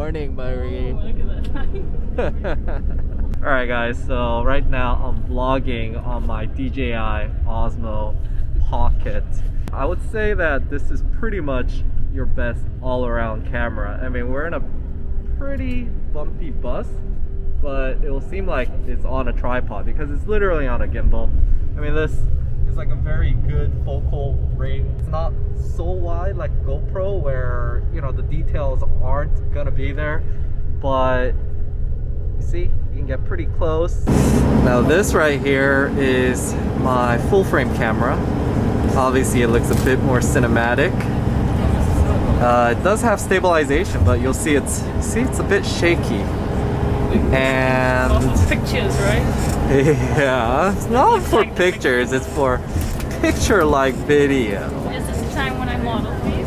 morning, Marie. Look at that. Alright guys, so right now I'm vlogging on my DJI Osmo Pocket. I would say that this is pretty much your best all-around camera. I mean, we're in a pretty bumpy bus, but it will seem like it's on a tripod because it's literally on a gimbal. I mean, this is like a very good focal range. It's not so wide like GoPro where, you know, the details aren't gonna be there, but you see, you can get pretty close. Now this right here is my full frame camera. Obviously it looks a bit more cinematic. It does have stabilization, but you'll see it's a bit shaky. And Also pictures, right? yeah, it's not for pictures, it's for picture-like video. Is this the time when I model, please?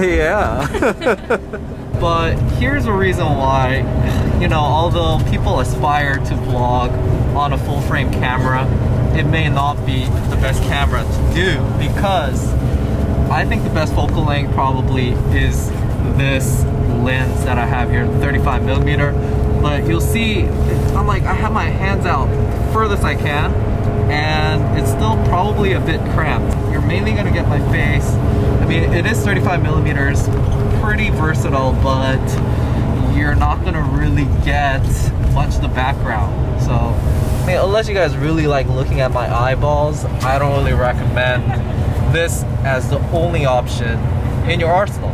Yeah. But here's a reason why, you know, although people aspire to vlog on a full frame camera, it may not be the best camera to do, because I think the best focal length probably is this lens that I have here, 35mm. But you'll see, I have my hands out furthest I can, and it's still probably a bit cramped. You're mainly gonna get my face. I mean, it is 35mm, pretty versatile, but you're not gonna really get much of the background. So, I mean, unless you guys really like looking at my eyeballs, I don't really recommend this as the only option in your arsenal.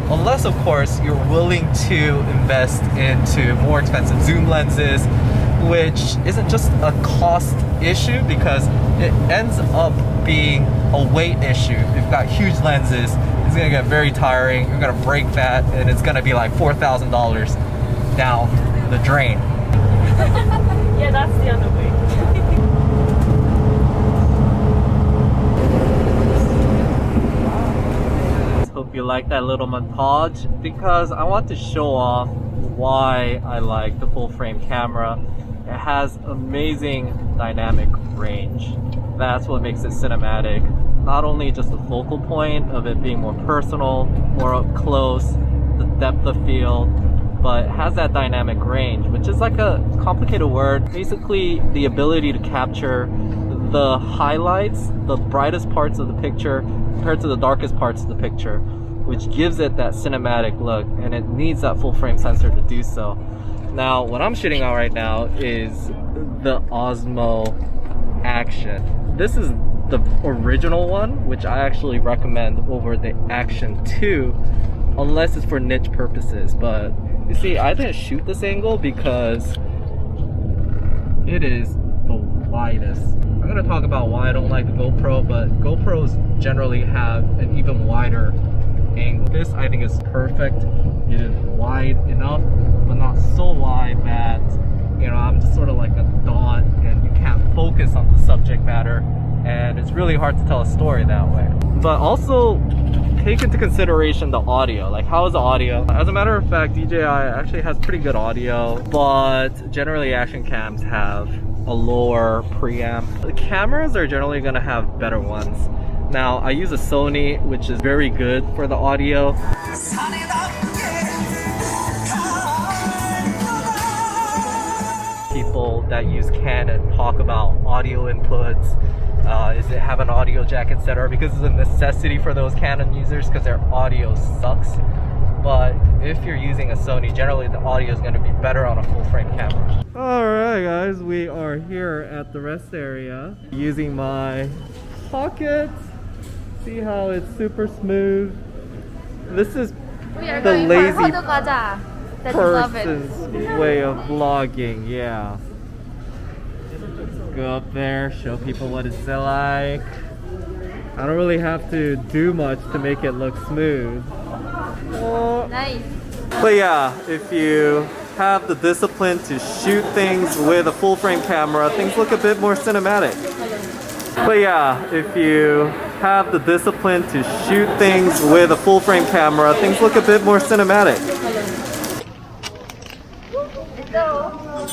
Unless, of course, you're willing to invest into more expensive zoom lenses, which isn't just a cost issue because it ends up being a weight issue. If you've got huge lenses, it's gonna get very tiring. You're gonna break that, and it's gonna be like $4,000 down the drain. Yeah, that's the other way. Hope you like that little montage, because I want to show off why I like the full frame camera. It has amazing dynamic range. That's what makes it cinematic. Not only just the focal point of it being more personal, more up close, the depth of field, but it has that dynamic range, which is like a complicated word. Basically, the ability to capture the highlights, the brightest parts of the picture compared to the darkest parts of the picture, which gives it that cinematic look, and it needs that full frame sensor to do so. Now, what I'm shooting on right now is the Osmo Action. This is the original one, which I actually recommend over the Action 2, unless it's for niche purposes. But you see, I didn't shoot this angle because it is the widest. I'm gonna talk about why I don't like the GoPro, but GoPros generally have an even wider angle. This, I think, is perfect. It is wide enough, but not so wide that, you know, I'm just sort of like a dot and you can't focus on the subject matter, and it's really hard to tell a story that way. But also take into consideration the audio. Like, how is the audio? As a matter of fact, DJI actually has pretty good audio, but generally action cams have a lower preamp. The cameras are generally going to have better ones. Now, I use a Sony, which is very good for the audio. People that use Canon talk about audio inputs, is it have an audio jack, etc., because it's a necessity for those Canon users because their audio sucks. But if you're using a Sony, generally the audio is going to be better on a full frame camera. Alright guys, we are here at the rest area using my Pocket. See how it's super smooth? This is the lazy person's way of vlogging, yeah. Go up there, show people what it's like. I don't really have to do much to make it look smooth. Nice. But yeah, if you have the discipline to shoot things with a full frame camera, things look a bit more cinematic. But yeah, if you have the discipline to shoot things with a full frame camera, things look a bit more cinematic.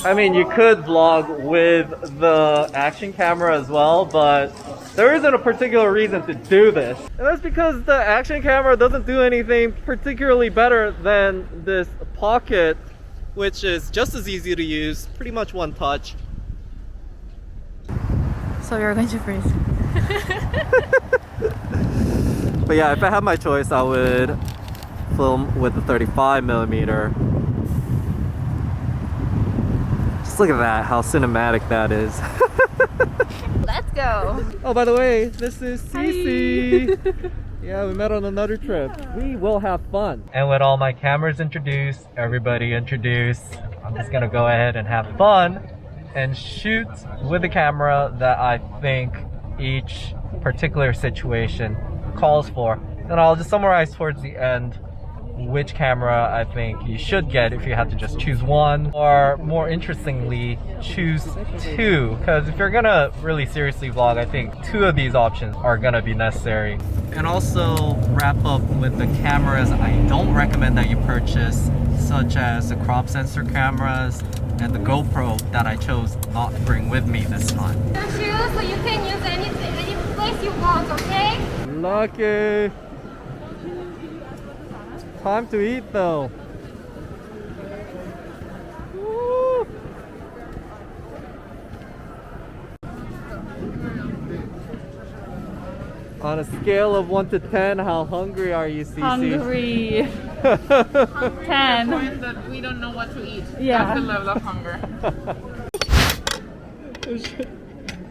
I mean, you could vlog with the action camera as well, but there isn't a particular reason to do this. And that's because the action camera doesn't do anything particularly better than this Pocket, which is just as easy to use, pretty much one touch. So you're going to freeze. But yeah, if I had my choice, I would film with the 35mm. Just look at that, how cinematic that is. Let's go. Oh, by the way, this is Cece. Yeah, we met on another trip. We will have fun. And with all my cameras introduced, everybody introduced, I'm just gonna go ahead and have fun and shoot with the camera that I think each particular situation calls for. And I'll just summarize towards the end which camera I think you should get if you have to just choose one, or more interestingly, choose two. Because if you're gonna really seriously vlog, I think two of these options are gonna be necessary. And also wrap up with the cameras I don't recommend that you purchase, such as the crop sensor cameras and the GoPro that I chose not to bring with me this time. Your shoes, so you can use any place you want, okay? Lucky! Time to eat though. Woo. On a scale of 1 to 10, how hungry are you, Cece? Hungry. 10. Point that we don't know what to eat. Yeah. That's the level of hunger.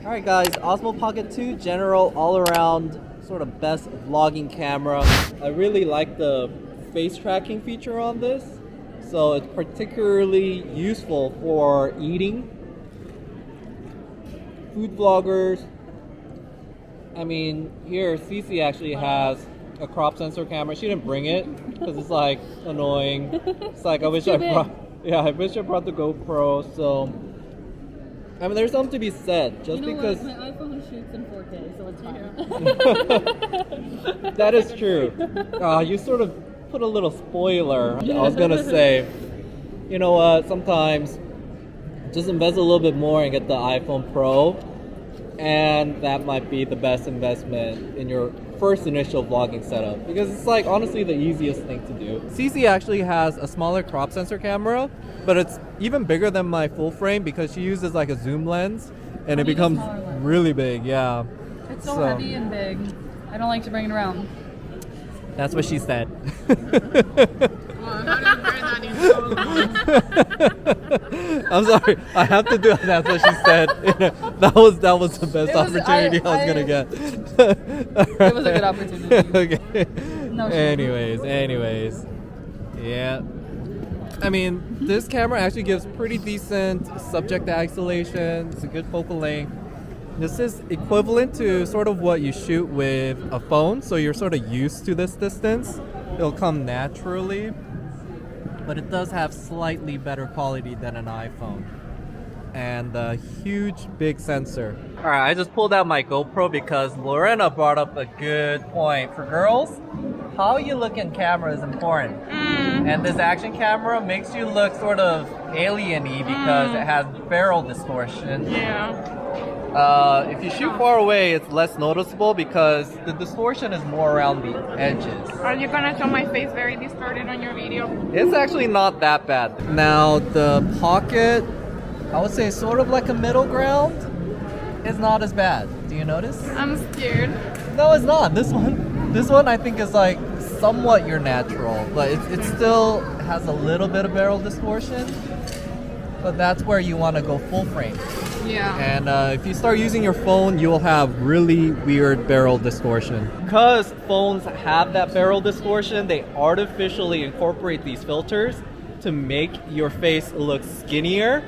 Alright guys, Osmo Pocket 2 general all-around sort of best vlogging camera. I really like the face tracking feature on this, so it's particularly useful for eating, food vloggers. I mean, here Cece actually has a crop sensor camera. She didn't bring it because it's like annoying. It's like I wish I brought the GoPro. So I mean, there's something to be said just because my iPhone shoots in 4K, so it's fine. that is true. You sort of put a little spoiler. I was gonna say, you know what, sometimes just invest a little bit more and get the iPhone Pro, and that might be the best investment in your first initial vlogging setup, because it's like honestly the easiest thing to do. Cece actually has a smaller crop sensor camera, but it's even bigger than my full frame because she uses like a zoom lens and it becomes really big. Yeah, It's so heavy and big. I don't like to bring it around. That's what she said. I'm sorry, I have to do it. That's what she said. That was the best opportunity I was gonna get. It was a good opportunity. Okay. No, Anyways. Yeah. I mean, this camera actually gives pretty decent subject isolation. It's a good focal length. This is equivalent to sort of what you shoot with a phone, so you're sort of used to this distance. It'll come naturally, but it does have slightly better quality than an iPhone. And a huge, big sensor. Alright, I just pulled out my GoPro because Lorena brought up a good point. For girls, how you look in camera is important. And this action camera makes you look sort of alien-y because it has barrel distortion. Yeah. If you shoot far away, it's less noticeable because the distortion is more around the edges. Are you gonna show my face very distorted on your video? It's actually not that bad. Now, the Pocket, I would say sort of like a middle ground, is not as bad. Do you notice? I'm scared. No, it's not. This one I think is like somewhat your natural, but it still has a little bit of barrel distortion. But that's where you want to go full frame. Yeah. And if you start using your phone, you'll have really weird barrel distortion. Because phones have that barrel distortion, they artificially incorporate these filters to make your face look skinnier.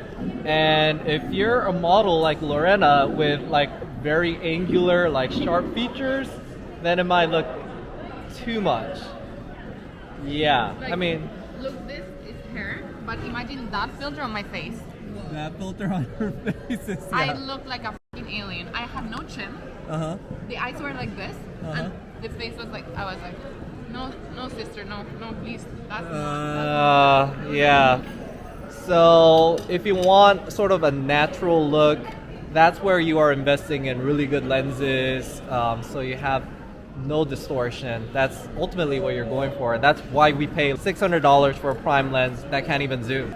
And if you're a model like Lorena with like very angular, like sharp features, then it might look too much. Yeah, Like, I mean, look, this is hair, but imagine that filter on my face. that filter on her face is, I look like a fucking alien. I have no chin. Uh-huh. The eyes were like this, Uh-huh. and the face was like, I was like, no, sister, no, please. That's Yeah. So if you want sort of a natural look, that's where you are investing in really good lenses. So you have no distortion. That's ultimately what you're going for. That's why we pay $600 for a prime lens that can't even zoom.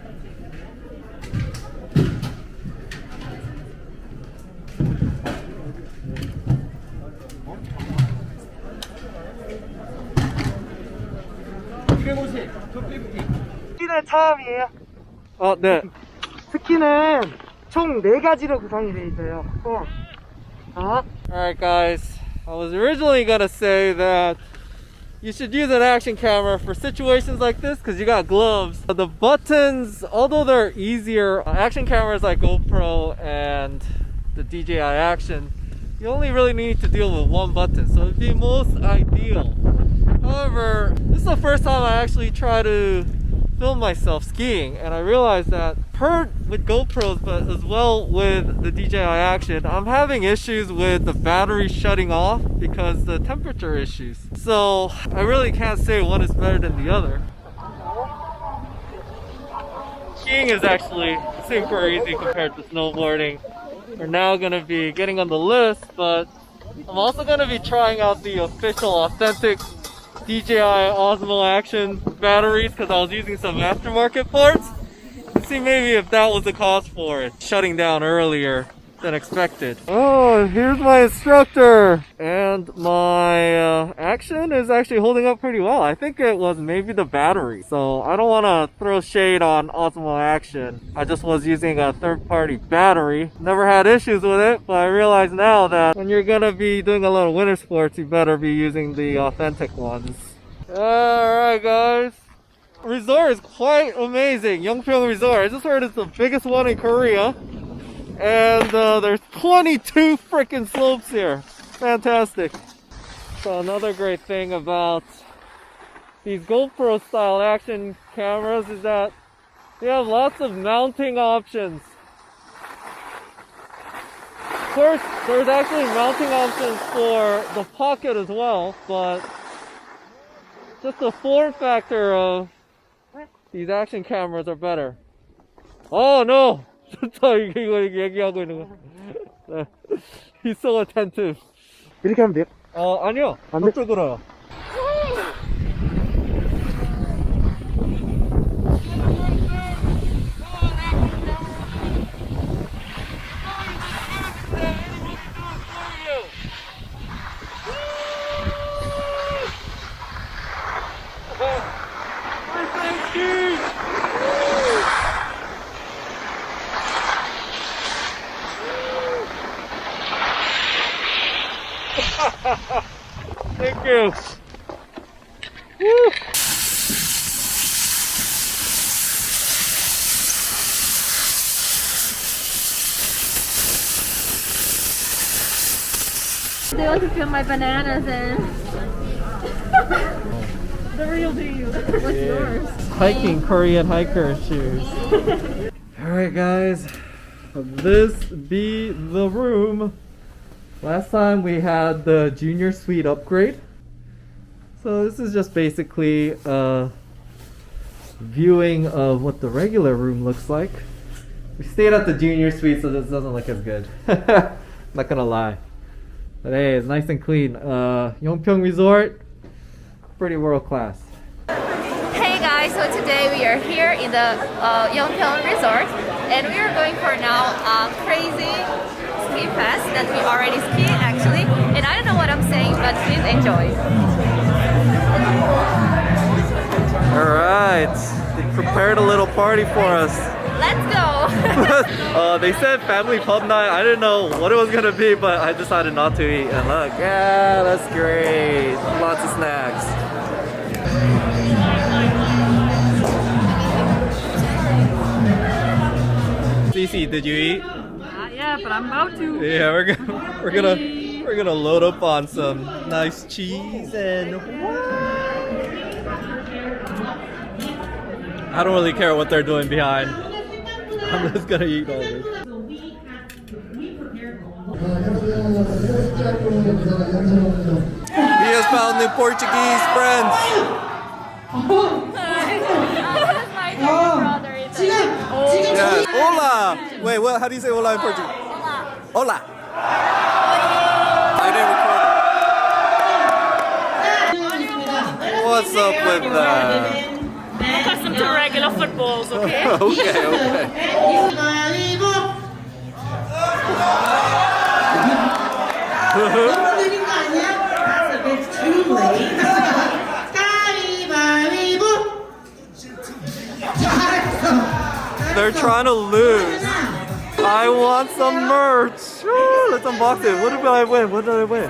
스키는 처음이에요. 네. 스키는 총 4가지로 구성이 되어 있어요. Alright guys, I was originally gonna say that you should use an action camera for situations like this because you got gloves. The buttons, although they're easier, action cameras like GoPro and the DJI Action, you only really need to deal with one button, so it'd be most ideal. However, this is the first time I actually try to film myself skiing, and I realized that with GoPros, but as well with the DJI Action, I'm having issues with the battery shutting off because the temperature issues. So I really can't say one is better than the other. Skiing is actually super easy compared to snowboarding. We're now going to be getting on the list, but I'm also going to be trying out the official authentic DJI Osmo Action batteries because I was using some aftermarket parts. Let's see maybe if that was the cause for it shutting down earlier than expected. Oh, here's my instructor, and my Action is actually holding up pretty well. I think it was maybe the battery, so I don't want to throw shade on Osmo Action. I just was using a third-party battery. Never had issues with it, but I realize now that when you're gonna be doing a lot of winter sports, you better be using the authentic ones. Alright guys, resort is quite amazing. Yeongpyeong Resort. I just heard it's the biggest one in Korea. And there's 22 freaking slopes here. Fantastic. So another great thing about these GoPro style action cameras is that they have lots of mounting options. Of course, there's actually mounting options for the pocket as well, but just the form factor of these action cameras are better. Oh no! 이거 얘기하고 있는 거. He's so attentive. 이렇게 하면 돼요? 아니요. 안 돼? 저쪽으로요. Thank you. Woo. They want to film my bananas and The real deal. what's yours? Hiking Korean hiker shoes. Alright guys, this be the room. Last time we had the junior suite upgrade. So this is just basically a viewing of what the regular room looks like. We stayed at the junior suite, so this doesn't look as good. Not gonna lie. But hey, it's nice and clean. Yeongpyeong Resort, pretty world class. Hey guys, so today we are here in the Yeongpyeong Resort, and we are going for now a crazy ski fest that we already ski actually, and I don't know what I'm saying, but please enjoy. Alright, they prepared a little party for us. Let's go! They said family pub night. I didn't know what it was gonna be, but I decided not to eat. And look, yeah, that's great. Lots of snacks. Cece, did you eat? Yeah, but I'm about to. Yeah, we're gonna load up on some nice cheese and I don't really care what they're doing behind. I'm just gonna eat all this. He has found new Portuguese friends. This is my brother. Yes. Hola. Wait, what? How do you say hola in Portuguese? Hola. I didn't record what's up with that? Accustomed to regular footballs, okay? Okay. That's a bit too late. They're trying to lose. I want some merch. Woo, let's unbox it. What did I win? What did I win?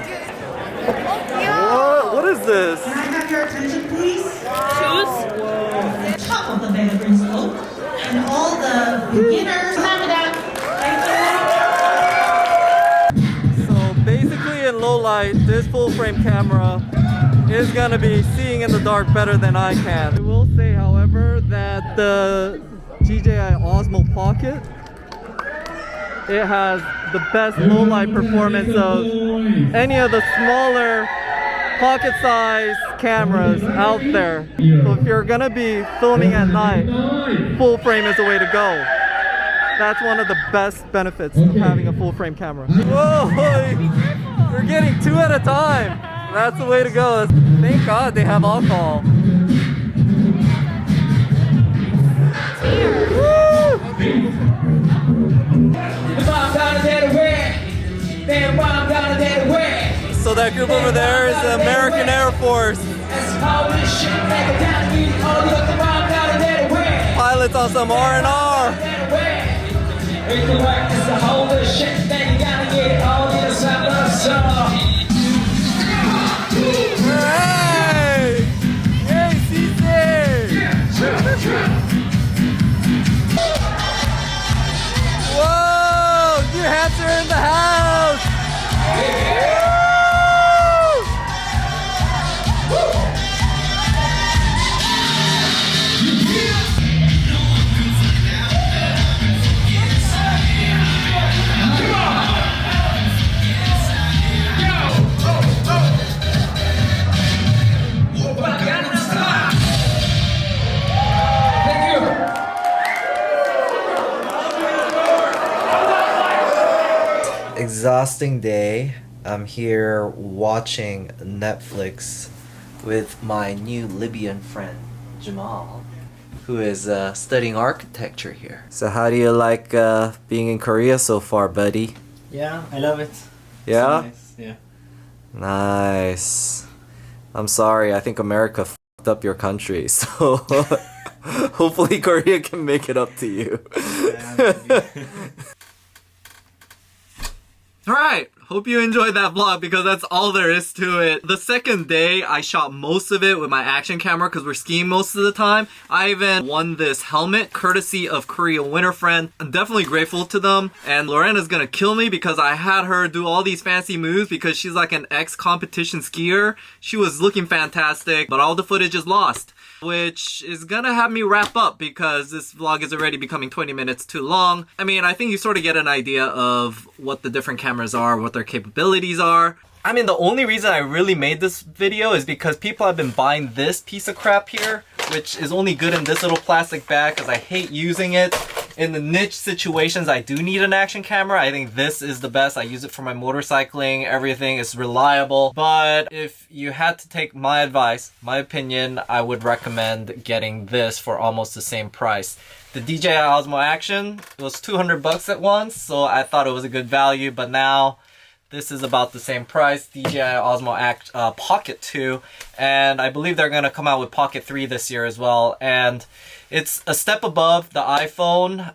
What is this? Can I have your attention, please? Shoes? Top of the Better slope, and all the beginners. So basically in low light, this full frame camera is gonna be seeing in the dark better than I can. I will say, however, that the DJI Osmo Pocket, it has the best low light performance of any of the smaller pocket size cameras out there. So if you're gonna be filming at night, full frame is the way to go. That's one of the best benefits of having a full frame camera. Whoa, you're getting 2 at a time. That's the way to go. Thank God they have alcohol. So that group over there is the American Air Force. Pilots on some R&R. Hey! Yay, CC! Whoa! New Hampshire in the house! Exhausting day. I'm here watching Netflix with my new Libyan friend Jamal, who is studying architecture here. So how do you like being in Korea so far, buddy? Yeah, I love it. Yeah? So nice. Yeah. Nice. I'm sorry, I think America f***ed up your country, so hopefully Korea can make it up to you. Alright, hope you enjoyed that vlog because that's all there is to it. The second day, I shot most of it with my action camera because we're skiing most of the time. I even won this helmet courtesy of Korea Winter Friend. I'm definitely grateful to them. And Lorena's gonna kill me because I had her do all these fancy moves because she's like an ex-competition skier. She was looking fantastic, but all the footage is lost, which is gonna have me wrap up because this vlog is already becoming 20 minutes too long. I mean, I think you sort of get an idea of what the different cameras are, what their capabilities are. I mean, the only reason I really made this video is because people have been buying this piece of crap here, which is only good in this little plastic bag because I hate using it. In the niche situations, I do need an action camera. I think this is the best. I use it for my motorcycling, everything is reliable. But if you had to take my advice, my opinion, I would recommend getting this for almost the same price. The DJI Osmo Action, it was 200 bucks at once, so I thought it was a good value, but now this is about the same price. DJI Osmo Pocket 2, and I believe they're gonna come out with Pocket 3 this year as well. And it's a step above the iPhone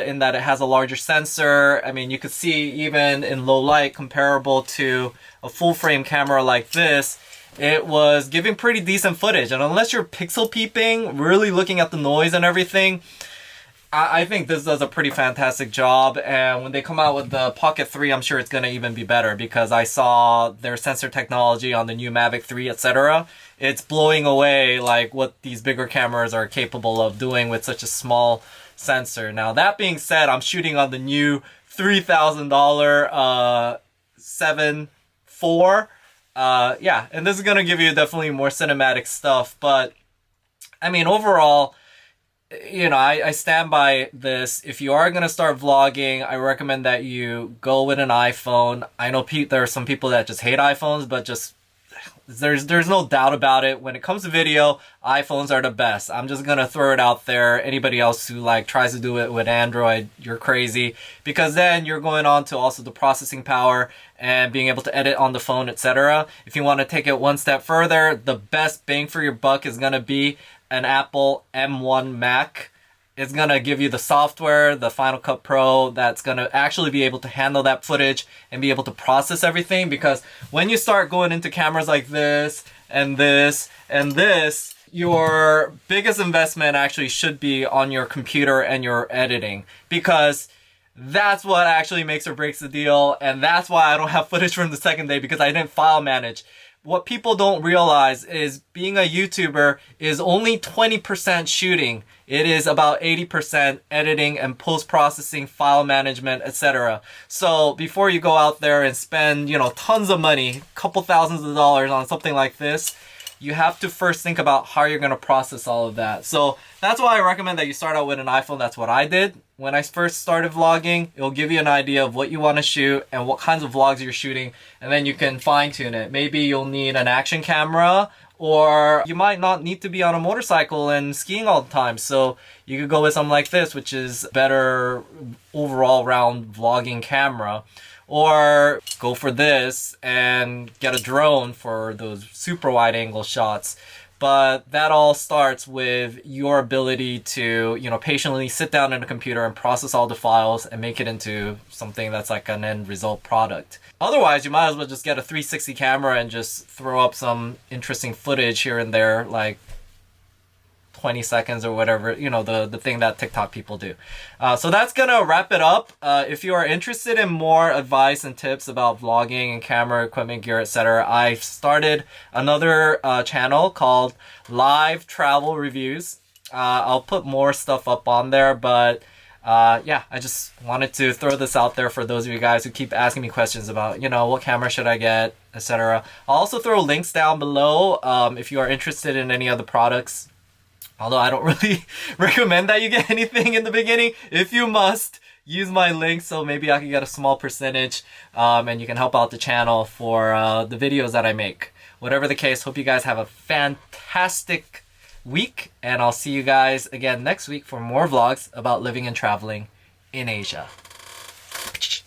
in that it has a larger sensor. I mean, you could see even in low light, comparable to a full frame camera like this, it was giving pretty decent footage. And unless you're pixel peeping, really looking at the noise and everything, I think this does a pretty fantastic job. And when they come out with the Pocket 3, I'm sure it's going to even be better because I saw their sensor technology on the new Mavic 3, etc. It's blowing away like what these bigger cameras are capable of doing with such a small sensor. Now, that being said, I'm shooting on the new $3,000 7 IV. Yeah, and this is going to give you definitely more cinematic stuff. But, I mean, overall, you know, I stand by this. If you are going to start vlogging, I recommend that you go with an iPhone. I know there are some people that just hate iPhones, but just there's no doubt about it. When it comes to video, iPhones are the best. I'm just gonna throw it out there. Anybody else who like tries to do it with Android, you're crazy, because then you're going on to also the processing power and being able to edit on the phone, etc. If you want to take it one step further, the best bang for your buck is gonna be an Apple M1 Mac. It's gonna give you the software, the Final Cut Pro, that's gonna actually be able to handle that footage and be able to process everything. Because when you start going into cameras like this and this and this, your biggest investment actually should be on your computer and your editing, because that's what actually makes or breaks the deal. And that's why I don't have footage from the second day, because I didn't file manage. What people don't realize is being a YouTuber is only 20% shooting. It is about 80% editing and post-processing, file management, etc. So before you go out there and spend, tons of money, couple thousands of dollars on something like this, you have to first think about how you're going to process all of that. So that's why I recommend that you start out with an iPhone. That's what I did. When I first started vlogging, it'll give you an idea of what you want to shoot and what kinds of vlogs you're shooting, and then you can fine tune it. Maybe you'll need an action camera, or you might not need to be on a motorcycle and skiing all the time. So you could go with something like this, which is better overall round vlogging camera. Or go for this and get a drone for those super wide angle shots. But that all starts with your ability to, patiently sit down in a computer and process all the files and make it into something that's like an end result product. Otherwise, you might as well just get a 360 camera and just throw up some interesting footage here and there, like 20 seconds or whatever, the thing that TikTok people do. So that's gonna wrap it up. If you are interested in more advice and tips about vlogging and camera equipment, gear, etc., I've started another channel called Live Travel Reviews. I'll put more stuff up on there, but yeah, I just wanted to throw this out there for those of you guys who keep asking me questions about, what camera should I get, etc. I'll also throw links down below if you are interested in any other products. Although I don't really recommend that you get anything in the beginning. If you must, use my link so maybe I can get a small percentage and you can help out the channel for the videos that I make. Whatever the case, hope you guys have a fantastic week, and I'll see you guys again next week for more vlogs about living and traveling in Asia.